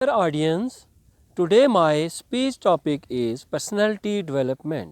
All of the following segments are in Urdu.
Dear audience, today my speech topic is personality development.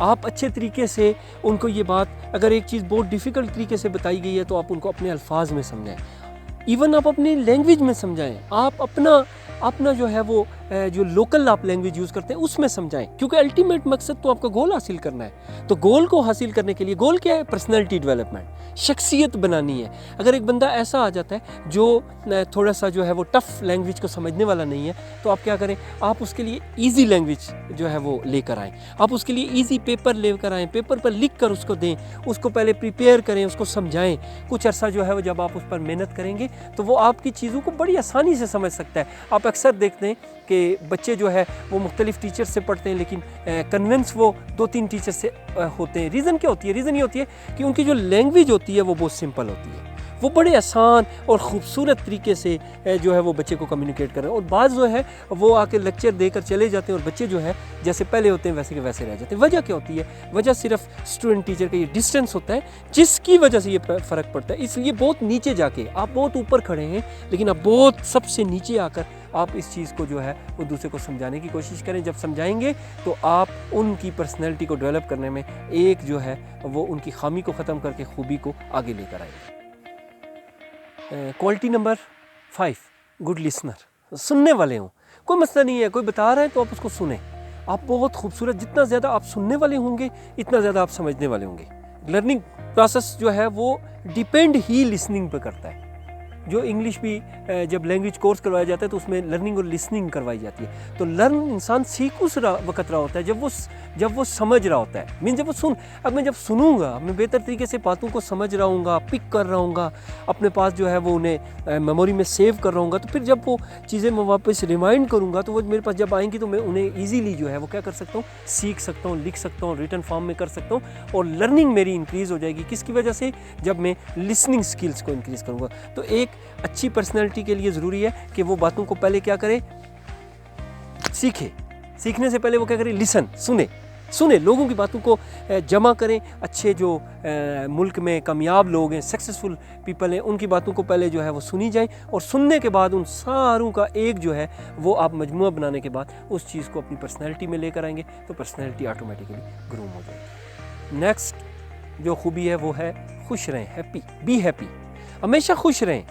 آپ اچھے طریقے سے ان کو یہ بات، اگر ایک چیز بہت ڈیفیکلٹ طریقے سے بتائی گئی ہے تو آپ ان کو اپنے الفاظ میں سمجھائیں، ایون آپ اپنی لینگویج میں سمجھائیں، آپ اپنا جو ہے وہ جو لوکل آپ لینگویج یوز کرتے ہیں اس میں سمجھائیں، کیونکہ الٹیمیٹ مقصد تو آپ کا گول حاصل کرنا ہے۔ تو گول کو حاصل کرنے کے لیے گول کیا ہے؟ پرسنالٹی ڈیولپمنٹ، شخصیت بنانی ہے۔ اگر ایک بندہ ایسا آ جاتا ہے جو تھوڑا سا جو ہے وہ ٹف لینگویج کو سمجھنے والا نہیں ہے، تو آپ کیا کریں؟ آپ اس کے لیے ایزی لینگویج جو ہے وہ لے کر آئیں، آپ اس کے لیے ایزی پیپر لے کر آئیں، پیپر پر لکھ کر اس کو دیں، اس کو پہلے پریپیئر کریں، اس کو سمجھائیں۔ کچھ عرصہ جو ہے وہ جب آپ اس پر محنت کریں گے تو وہ آپ کی چیزوں کو بڑی آسانی سے سمجھ سکتا ہے۔ آپ اکثر دیکھتے ہیں کہ بچے جو ہے وہ مختلف ٹیچر سے پڑھتے ہیں، لیکن کنونس وہ 2-3 ٹیچر سے ہوتے ہیں۔ ریزن کیا ہوتی ہے؟ ریزن یہ ہوتی ہے کہ ان کی جو لینگویج ہوتی ہے وہ بہت سمپل ہوتی ہے، وہ بڑے آسان اور خوبصورت طریقے سے جو ہے وہ بچے کو کمیونیکیٹ کر رہے ہیں۔ اور بعض جو ہے وہ آ کے لیکچر دے کر چلے جاتے ہیں اور بچے جو ہے جیسے پہلے ہوتے ہیں ویسے کے ویسے رہ جاتے ہیں۔ وجہ کیا ہوتی ہے؟ وجہ صرف اسٹوڈنٹ ٹیچر کا یہ ڈسٹینس ہوتا ہے جس کی وجہ سے یہ فرق پڑتا ہے۔ اس لیے بہت نیچے جا کے آپ بہت اوپر کھڑے ہیں، لیکن آپ بہت سب سے نیچے آ کر آپ اس چیز کو جو ہے وہ دوسرے کو سمجھانے کی کوشش کریں۔ جب سمجھائیں گے تو آپ ان کی پرسنالٹی کو ڈیولپ کرنے میں ایک جو ہے وہ ان کی خامی کو ختم کر کے خوبی کو آگے لے کر آئیں گے۔ کوالٹی نمبر 5، گڈ لسنر، سننے والے ہوں۔ کوئی مسئلہ نہیں ہے، کوئی بتا رہا ہے تو آپ اس کو سنیں۔ آپ بہت خوبصورت، جتنا زیادہ آپ سننے والے ہوں گے اتنا زیادہ آپ سمجھنے والے ہوں گے۔ لرننگ پروسیس جو ہے وہ ڈیپینڈ ہی لسننگ پہ کرتا ہے۔ جو انگلش بھی جب لینگویج کورس کروایا جاتا ہے تو اس میں لرننگ اور لسننگ کروائی جاتی ہے۔ تو لرن انسان سیکھ اس وقت رہا ہوتا ہے جب وہ سمجھ رہا ہوتا ہے، جب وہ اب میں جب سنوں گا، میں بہتر طریقے سے باتوں کو سمجھ رہا ہوں گا، پک کر رہا ہوں گا، اپنے پاس جو ہے وہ انہیں میموری میں سیو کر رہا ہوں گا، تو پھر جب وہ چیزیں میں واپس ریمائنڈ کروں گا تو وہ میرے پاس جب آئیں گی تو میں انہیں ایزیلی جو ہے وہ کیا کر سکتا ہوں؟ سیکھ سکتا ہوں، لکھ سکتا ہوں، ریٹن فارم میں کر سکتا ہوں، اور لرننگ میری انکریز ہو جائے گی۔ کس کی وجہ سے؟ جب میں لسننگ سکلز کو انکریز کروں گا۔ تو ایک اچھی پرسنالٹی کے لیے ضروری ہے کہ وہ باتوں کو پہلے کیا کرے؟ سیکھے۔ سیکھنے سے پہلے وہ کیا کرے؟ سنے لوگوں کی باتوں کو جمع کریں۔ اچھے جو ملک میں کامیاب لوگ ہیں، سکسیسفل پیپل ہیں، ان کی باتوں کو پہلے جو ہے وہ سنی جائیں، اور سننے کے بعد ان ساروں کا ایک جو ہے وہ آپ مجموعہ بنانے کے بعد اس چیز کو اپنی پرسنالٹی میں لے کر آئیں گے تو پرسنالٹی آٹومیٹکلی گروم ہو جائے گی۔ نیکسٹ جو خوبی ہے وہ ہے خوش رہیں، بی ہیپی، ہمیشہ خوش رہیں۔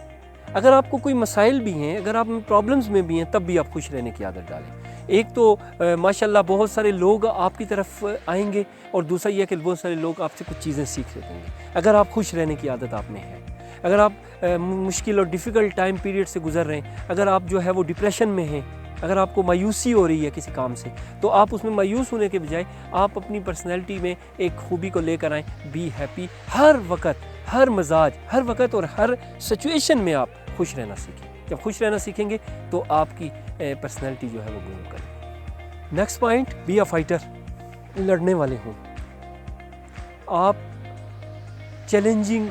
اگر آپ کو کوئی مسائل بھی ہیں، اگر آپ پرابلمز میں بھی ہیں، تب بھی آپ خوش رہنے کی عادت ڈالیں۔ ایک تو ماشاءاللہ بہت سارے لوگ آپ کی طرف آئیں گے، اور دوسرا یہ کہ بہت سارے لوگ آپ سے کچھ چیزیں سیکھ لیتے ہیں اگر آپ خوش رہنے کی عادت آپ میں ہے۔ اگر آپ مشکل اور ڈیفیکلٹ ٹائم پیریڈ سے گزر رہے ہیں، اگر آپ جو ہے وہ ڈپریشن میں ہیں، اگر آپ کو مایوسی ہو رہی ہے کسی کام سے، تو آپ اس میں مایوس ہونے کے بجائے آپ اپنی پرسنالٹی میں ایک خوبی کو لے کر آئیں، بی ہیپی۔ ہر وقت، ہر مزاج، ہر وقت اور ہر سچویشن میں آپ خوش رہنا سیکھیں۔ جب خوش رہنا سیکھیں گے تو آپ کی پرسنالٹی جو ہے وہ گرو کرے گی۔ Next point, be a fighter, لڑنے والے ہوں۔ آپ چیلنجنگ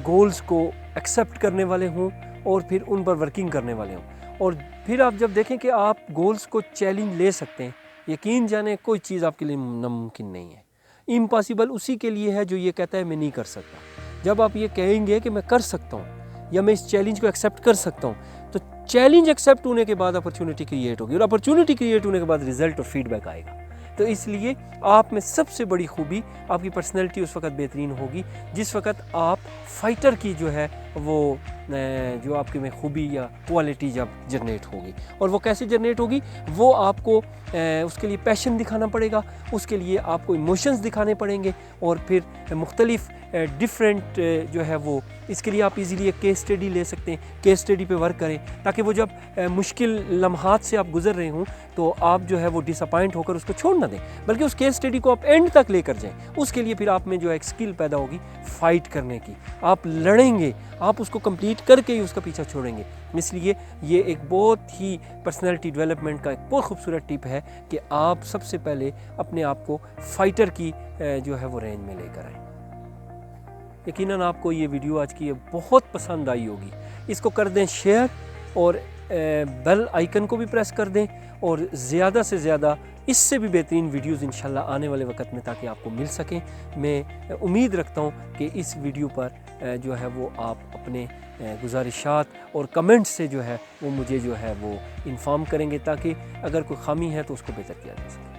گولز کو ایکسیپٹ کرنے والے ہوں اور پھر ان پر ورکنگ کرنے والے ہوں، اور پھر آپ جب دیکھیں کہ آپ گولز کو چیلنج لے سکتے ہیں، یقین جانیں کوئی چیز آپ کے لیے ناممکن نہیں ہے۔ امپاسبل اسی کے لیے ہے جو یہ کہتا ہے میں نہیں کر سکتا۔ جب آپ یہ کہیں گے کہ میں کر سکتا ہوں یا میں اس چیلنج کو ایکسیپٹ کر سکتا ہوں، تو چیلنج ایکسیپٹ ہونے کے بعد اپرچونٹی کریٹ ہوگی، اور اپرچونٹی کریٹ ہونے کے بعد رزلٹ اور فیڈ بیک آئے گا۔ تو اس لیے آپ میں سب سے بڑی خوبی، آپ کی پرسنالٹی اس وقت بہترین ہوگی جس وقت آپ فائٹر کی جو ہے وہ جو آپ کے میں خوبی یا کوالٹی جب جنریٹ ہوگی۔ اور وہ کیسے جنریٹ ہوگی؟ وہ آپ کو اس کے لیے پیشن دکھانا پڑے گا، اس کے لیے آپ کو ایموشنز دکھانے پڑیں گے، اور پھر مختلف ڈفرینٹ جو ہے وہ اس کے لیے آپ ایزیلی ایک کیس اسٹڈی لے سکتے ہیں، کیس اسٹڈی پہ ورک کریں، تاکہ وہ جب مشکل لمحات سے آپ گزر رہے ہوں تو آپ جو ہے وہ ڈس اپوائنٹ ہو کر اس کو چھوڑ نہ دیں، بلکہ اس کیس اسٹڈی کو آپ اینڈ تک لے کر جائیں۔ اس کے لیے پھر آپ میں جو ایک اسکل پیدا ہوگی فائٹ کرنے کی، آپ لڑیں گے، آپ اس کو کمپلیٹ کر کے ہی اس کا پیچھا چھوڑیں گے۔ اس لیے یہ ایک بہت ہی پرسنالٹی ڈیولپمنٹ کا ایک بہت خوبصورت ٹپ ہے کہ آپ سب سے پہلے اپنے آپ کو فائٹر کی جو ہے وہ رینج میں لے کر آئیں۔ یقیناً آپ کو یہ ویڈیو آج کی بہت پسند آئی ہوگی۔ اس کو کر دیں شیئر، اور بیل آئیکن کو بھی پریس کر دیں، اور زیادہ سے زیادہ اس سے بھی بہترین ویڈیوز انشاءاللہ آنے والے وقت میں تاکہ آپ کو مل سکیں۔ میں امید رکھتا ہوں کہ اس ویڈیو پر جو ہے وہ آپ اپنے گزارشات اور کمنٹ سے جو ہے وہ مجھے جو ہے وہ انفارم کریں گے، تاکہ اگر کوئی خامی ہے تو اس کو بہتر کیا جا سکے۔